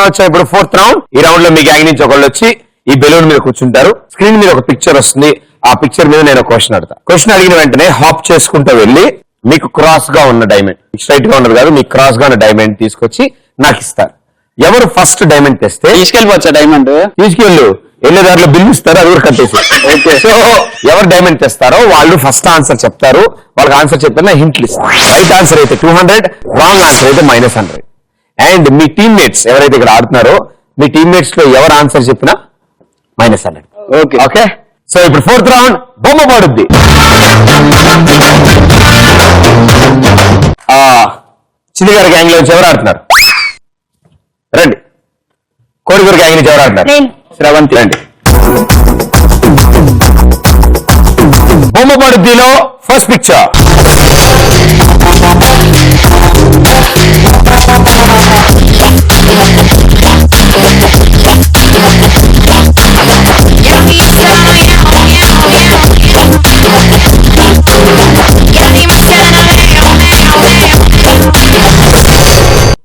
వచ్చాయి ఇప్పుడు 4th round. ఈ రౌండ్ లో మీ గ్యాంగ్ నుంచి ఒకళ్ళు వచ్చి ఈ బెలూన్ మీద కూర్చుంటారు. స్క్రీన్ మీద ఒక పిక్చర్ వస్తుంది. ఆ పిక్చర్ మీద నేను క్వశ్చన్ అడుగుతా. క్వశ్చన్ అడిగిన వెంటనే హాప్ చేసుకుంటూ వెళ్ళి మీకు క్రాస్ గా ఉన్న డైమండ్, స్ట్రైట్ గా ఉన్నది కాదు, మీకు క్రాస్ గా ఉన్న డైమండ్ తీసుకొచ్చి నాకు ఇస్తారు. ఎవరు ఫస్ట్ డైమండ్ తెస్తే తీసుకెళ్ళిపోవచ్చా డైమండ్? తీసుకెళ్ళు, వెళ్ళేదారిలో బిల్లు ఇస్తారు, అది కూడా కట్టేసి. సో ఎవరు డైమండ్ తెస్తారో వాళ్ళు ఫస్ట్ ఆన్సర్ చెప్తారు. వాళ్ళకి ఆన్సర్ చెప్పిన హింట్లు ఇస్తారు. రైట్ ఆన్సర్ అయితే 200, రాంగ్ ఆన్సర్ అయితే -100. అండ్ మీ టీమ్మేట్స్ ఎవరైతే ఇక్కడ ఆడుతున్నారో మీ టీమ్మేట్స్ లో ఎవరు ఆన్సర్ చెప్పినా -100. Okay okay. సో ఇప్పుడు 4th రౌండ్ బొమ్మ పడుద్ది. చిన్ని గారి గ్యాంగ్ లో నుంచి ఎవరు ఆడుతున్నారు? రండి. కోడిగురు గ్యాంగ్ నుంచి ఎవరు ఆడుతున్నారు? శ్రవంతి రండి. బొమ్మ పడుద్దిలో ఫస్ట్ పిక్చర్.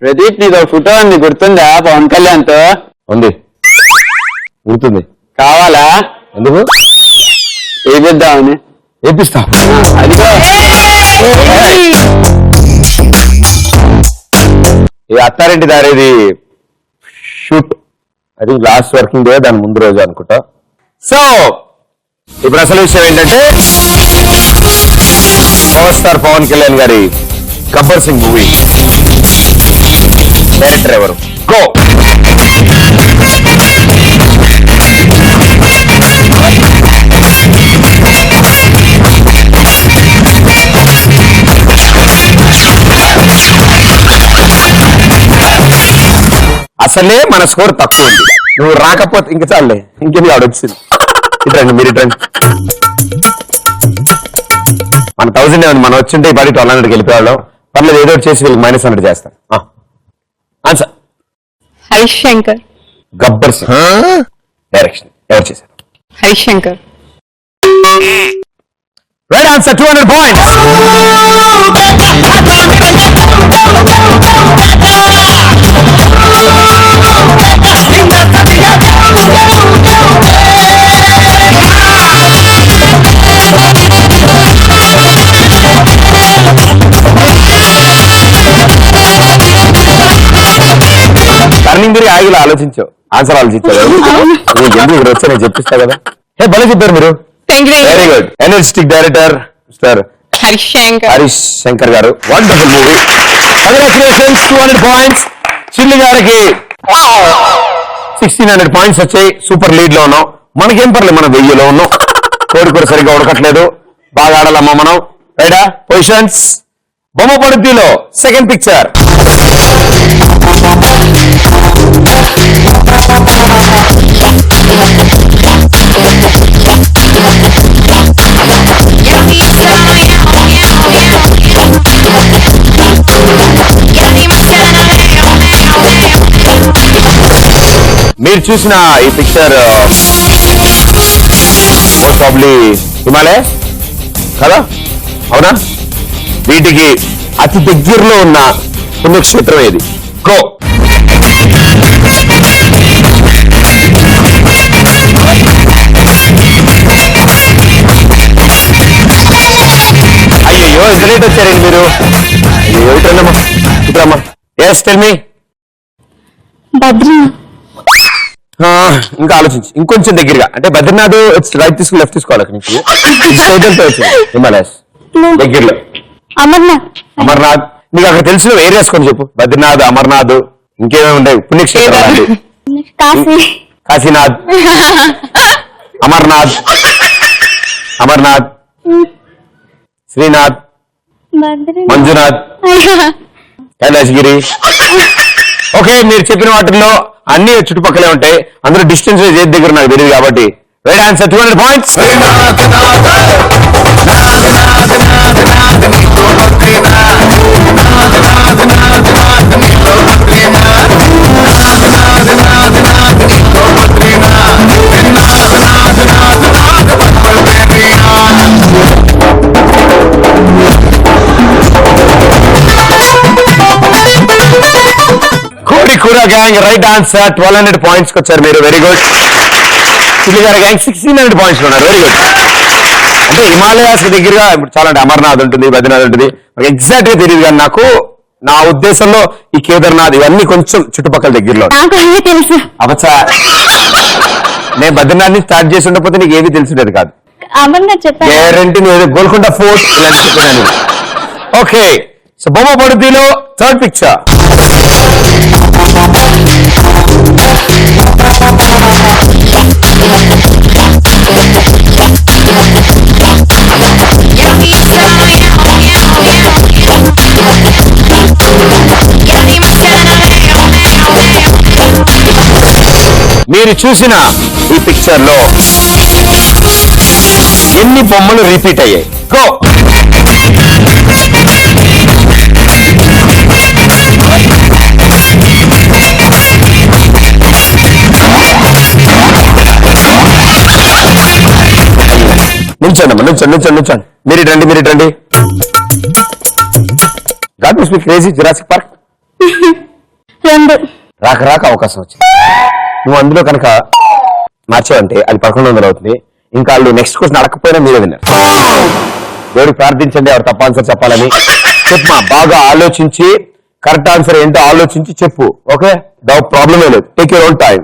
ప్రదీప్ నీతో ఫోటో ఉంది, గుర్తుందా? పవన్ కళ్యాణ్ తో ఉంది, గుర్తుంది. కావాలా? ఎందుకు? ఏపిద్దామని. ఏపిస్తా. అదిగో ఈ అత్తారింటి దారేది షూట్, అది లాస్ట్ వర్కింగ్ డే, దాని ముందు రోజు అనుకుంటా. సో ఇప్పుడు అసలు విషయం ఏంటంటే పవర్ స్టార్ పవన్ కళ్యాణ్ గారి గబ్బర్ సింగ్ మూవీ డైరెక్టర్ ఎవరు? గో. అసలే మన స్కోర్ తక్కువ ఉంది, నువ్వు రాకపోతే ఇంక చాలే, ఇంకెందుకు ఆడొచ్చింది. ఇట్రండి, మీరు ఇట్రండి. మన 1000 ఏమండి, మనం వచ్చింటే ఈ పాటి 1200కి వెళ్ళిపోయాడు. పర్లేదు, ఏదో చేసి వీళ్ళకి -100 చేస్తాను. ఆన్సర్ హరిశంకర్. గబ్బర్ సింగ్ డైరెక్షన్ ఎవరు చేశారు? Harishankar. Right answer, 200 points. Turning తిరిగి ఆగిలో ఆలోచించావు, ఆన్సర్ ఆలోచించావు. నీకు ఎందుకు ఇక్కడ వచ్చా, నేను చెప్పిస్తా కదా. హే భలే చెప్పారు మీరు, very good. Energetic director mister Harish Shankar గారు. Wonderful movie, congratulations. 200 points. Chilli గారికి 1600 పాయింట్స్ వచ్చాయి. సూపర్ లీడ్ లో ఉన్నాం. మనకేం పర్లేదు, మనం 1000లో ఉన్నాం. కోడికూర సరిగ్గా ఉడకట్లేదు, బాగా ఆడాలమ్మా మనం. రైడా పొజిషన్స్. బొమ్మ పడుద్దిలో సెకండ్ పిక్చర్. మీరు చూసిన ఈ పిక్చర్ మోస్ట్ ప్రాబ్లీ హిమాలయ కదా, అవునా? వీటికి అతి దగ్గరలో ఉన్న పుణ్యక్షేత్రం ఏది? గో. అయ్యో, ఎంత లేట్ వచ్చారండి మీరు. ఏమిటమ్మా, ఇప్పుడమ్మా. Yes tell me. ఇంకా ఆలోచించి ఇంకొంచెం దగ్గరగా, అంటే బద్రీనాథ్ రైట్ తీసుకుని లెఫ్ట్ తీసుకోవాలి అక్కడి నుంచి. హిమాలయస్ దగ్గరలో అమర్నాథ్. నీకు అక్కడ తెలిసిన ఏరియాస్ కొన్ని చెప్పు. బద్రీనాథ్, అమర్నాథ్, ఇంకేమేమి ఉంటాయి పుణ్యక్షేత్రాలు? కాశీనాథ్, అమర్నాథ్, శ్రీనాథ్, మంజునాథ్, కైలాసగిరి. ఓకే, మీరు చెప్పిన వాటిల్లో అన్ని చుట్టుపక్కలే ఉంటాయి. అందులో డిస్టెన్స్ ఏది దగ్గర నాకు తెలియదు కాబట్టి రైట్ ఆన్సర్ 200 పాయింట్స్. కోడి కూర కోడికూర గ్యాంగ్ రైట్ ఆన్సర్ 1200 పాయింట్స్ వచ్చారు మీరు. Very good. చిల్లిగార గ్యాంగ్ 1600 పాయింట్స్ ఉన్నారు. Very good. అంటే హిమాలయాస్ దగ్గరగా ఇప్పుడు చాలా అంటే అమర్నాథ్ ఉంటుంది, బద్రీనాథ్ ఉంటుంది, ఎగ్జాక్ట్ గా తెలియదు కానీ నాకు నా ఉద్దేశంలో ఈ కేదార్నాథ్ ఇవన్నీ కొంచెం చుట్టుపక్కల దగ్గరలో నాకు అన్నీ తెలుసు. అవచ్చా. నేను బద్రీనాథ్ ని స్టార్ట్ చేసి ఉండకపోతే నీకు ఏమీ తెలిసినది కాదు. అమర్నాథ్ చెప్పాను. గ్యారంటీ నువ్వు గోల్కొండ ఫోర్ట్ ఇలాంటి చెప్పాను. ఓకే, సో బొమ్మ పడుతీలో థర్డ్ పిక్చర్. మీరు చూసిన ఈ పిక్చర్ లో ఎన్ని బొమ్మలు రిపీట్ అయ్యాయి? గో. నిల్చోండి అమ్మా, నిల్చోండి. మీరు రండి. God must be crazy Jurassic park. 2 రాక అవకాశం వచ్చింది. నువ్వు అందులో కనుక మార్చావంటే అది 1100 అవుతుంది. ఇంకా వాళ్ళు నెక్స్ట్ క్వశ్చన్ అడగకపోయినా మీరే విన్నారు. దేవుడు ప్రార్థించండి ఎవరు తప్ప ఆన్సర్ చెప్పాలని. చెప్పమా, బాగా ఆలోచించి కరెక్ట్ ఆన్సర్ ఏంటో ఆలోచించి చెప్పు. ఓకే, ప్రాబ్లమే లేదు. Take your own time.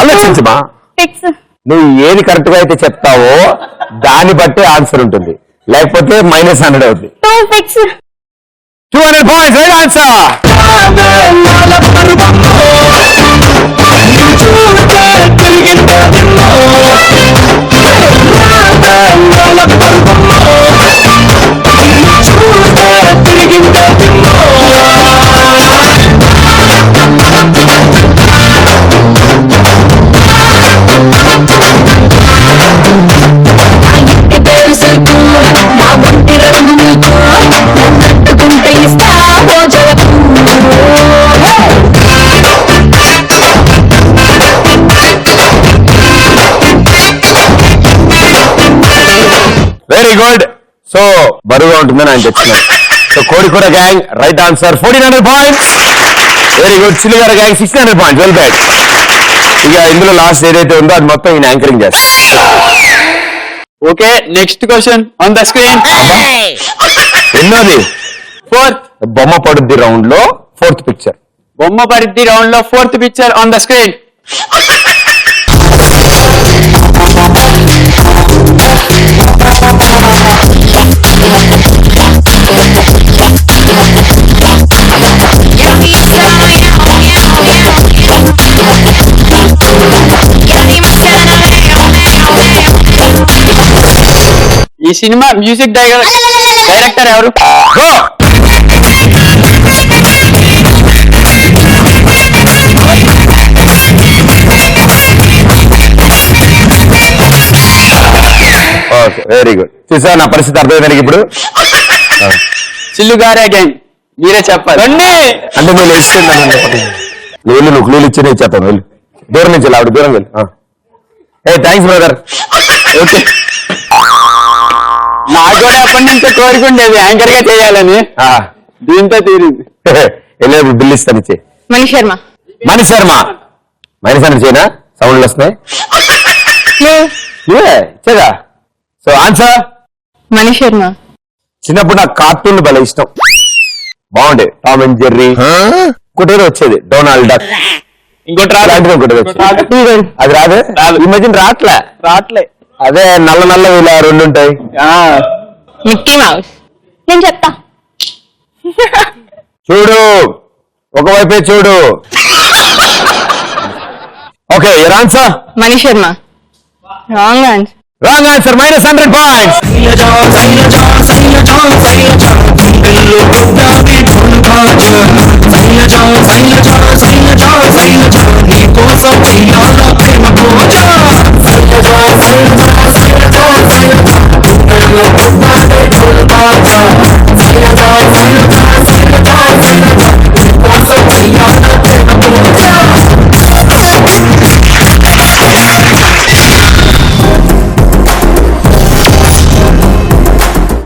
ఆలోచించమా. నువ్వు ఏది కరెక్ట్ గా అయితే చెప్తావో దాన్ని బట్టి ఆన్సర్ ఉంటుంది, లేకపోతే -100 అవుతుంది. 200 points, right answer. Very good. So బరువుగా ఉంటుందని ఆయన తెచ్చినారు. సో కోడికూర gang right answer 1400 points. Very good. చిల్లిగార గ్యాంగ్ 1600 పాయింట్స్. Well bad. ఇక ఇందులో లాస్ట్ ఏదైతే ఉందో అది మొత్తం ఈయన యాంకరింగ్ చేస్తారు. Okay, next question on the screen. ఎన్నోది? 4th. బొమ్మ పడుద్ది రౌండ్ లో 4th పిక్చర్. బొమ్మ పరిధి రౌండ్ లో 4th picture on the screen. ఈ సినిమా మ్యూజిక్ డైరెక్టర్ ఎవరు? Okay, very good. చూసా నా పరిస్థితి అర్థమైంది ఇప్పుడు. చిల్లుగారే గ్యాంగ్ మీరే చెప్పాలి. అంటే నువ్వు ఇచ్చిందండి. నువ్వు క్లూలు ఇచ్చి నేను ఇచ్చేస్తాను. వెళ్ళు, దూరం నుంచి ఆవిడ దూరం వెళ్ళు. Thanks brother. ఓకే, నాకు కూడా ఎప్పటి నుంచో కోరుకుండేది యాంకర్ గా చేయాలని. దీంతో తీరింది. వెళ్ళేది బిల్లు ఇస్తాను. ఇచ్చే మణి శర్మ చేయనా? సౌండ్లు వస్తున్నాయి. ఇచ్చేదా? So answer Mani Sharma. చిన్నప్పుడు నాకు కార్టూన్లు భలే ఇష్టం, బాగుండే. Tom and Jerry. ఇంకోటి వచ్చేది డొనాల్డ్ డక్. ఇంకోటి అది రాదు. ఈ మధ్యన రాట్లే. అదే నల్ల ఇలా 2 ఉంటాయి. Mickey mouse. నేను చెప్తా. చూడు, ఒకవైపే చూడు. Okay, your answer Mani Sharma. Wrong answer. Wrong answer. -100 points.